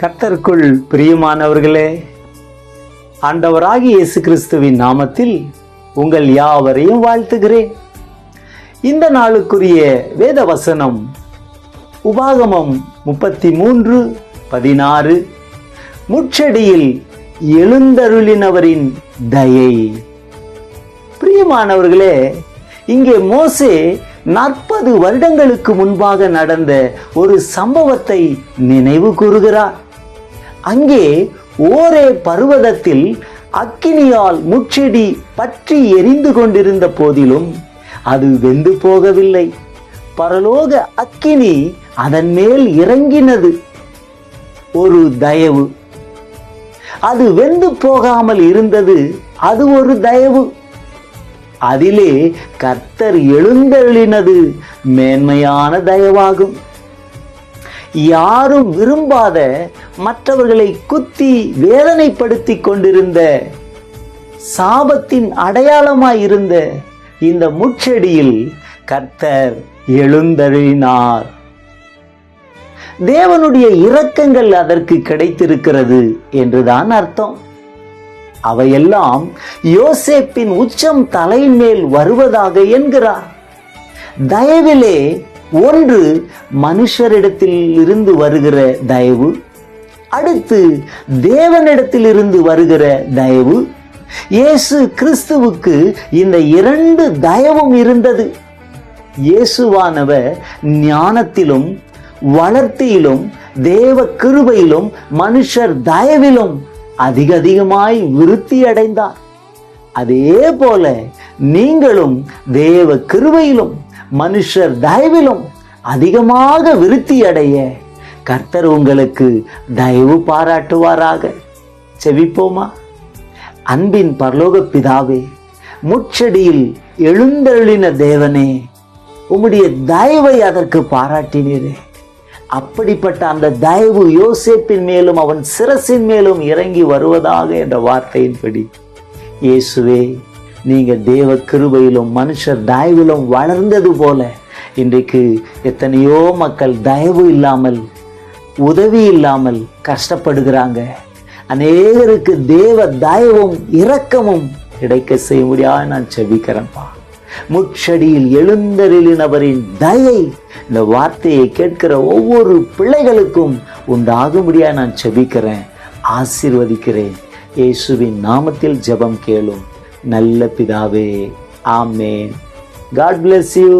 கர்த்தருக்குள் பிரியமானவர்களே, ஆண்டவராகிய இயேசு கிறிஸ்துவின் நாமத்தில் உங்கள் யாவரையும் வாழ்த்துகிறேன். இந்த நாளுக்குரிய வேத வசனம் உபாகமம் 33:16. முட்செடியில் எழுந்தருளினவரின் தயை. பிரியமானவர்களே, இங்கே மோசே 40 வருடங்களுக்கு முன்பாக நடந்த ஒரு சம்பவத்தை நினைவு கூறுகிறார். அங்கே ஓரே பர்வதத்தில் அக்கினியால் முட்செடி பற்றி எரிந்து கொண்டிருந்த போதிலும் அது வெந்து போகவில்லை. பரலோக அக்கினி அதன் மேல் இறங்கினது. ஒரு தயவு. அது வெந்து போகாமல் இருந்தது. அது ஒரு தயவு. அதிலே கர்த்தர் எழுந்தருளினது மேன்மையான தயவாகும். யாரும் விரும்பாத, மற்றவர்களை குத்தி வேதனைப்படுத்தி கொண்டிருந்த, சாபத்தின் அடையாளமாயிருந்த இந்த முட்செடியில் கர்த்தர் எழுந்தருளினார். தேவனுடைய இரக்கங்கள் அதற்கு கிடைத்திருக்கிறது என்றுதான் அர்த்தம். அவையெல்லாம் யோசேப்பின் உச்சம் தலையின் மேல் வருவதாக என்கிறார். தயவிலே ஒன்று மனுஷரிடத்தில் இருந்து வருகிற தயவு, அடுத்து தேவனிடத்தில் இருந்து வருகிற தயவு. இயேசு கிறிஸ்துவுக்கு இந்த 2 தயவும் இருந்தது. இயேசுவானவர் ஞானத்திலும் வளர்த்தியிலும் தேவ கிருபையிலும் மனுஷர் தயவிலும் அதிகமாய் விருத்தி அடைந்தார். அதே போல நீங்களும் தேவ கிருபையிலும் மனுஷர் தயவிலும் அதிகமாக விருத்தி அடைய கர்த்தர் உங்களுக்கு தயவு பாராட்டுவாராக. செவிப்போமா? அன்பின் பரலோக பிதாவே, முட்செடியில் எழுந்தருளின தேவனே, உம்முடைய தயவை அதற்கு பாராட்டினீரே. அப்படிப்பட்ட அந்த தயவு யோசேப்பின் மேலும் அவன் சிரசின் மேலும் இறங்கி வருவதாக என்ற வார்த்தையின்படி இயேசுவே, நீங்க தேவ கிருபையிலும் மனுஷர் தயவிலும் வளர்ந்தது போல இன்றைக்கு எத்தனையோ மக்கள் தயவு இல்லாமல், உதவி இல்லாமல் கஷ்டப்படுகிறாங்க. அநேகருக்கு தேவ தயவும் இரக்கமும் கிடைக்க செய்ய முடியாது. நான் செபிக்கிறேன்ப்பா. முட்செடியில் எழுந்தருளினவரின் தயை இந்த வார்த்தையை கேட்கிற ஒவ்வொரு பிள்ளைகளுக்கும் உண்டாகும்படியா நான் செபிக்கிறேன், ஆசீர்வதிக்கிறேன். இயேசுவின் நாமத்தில் ஜெபம் கேளும் நல்ல பிதாவே. ஆமென். God bless you.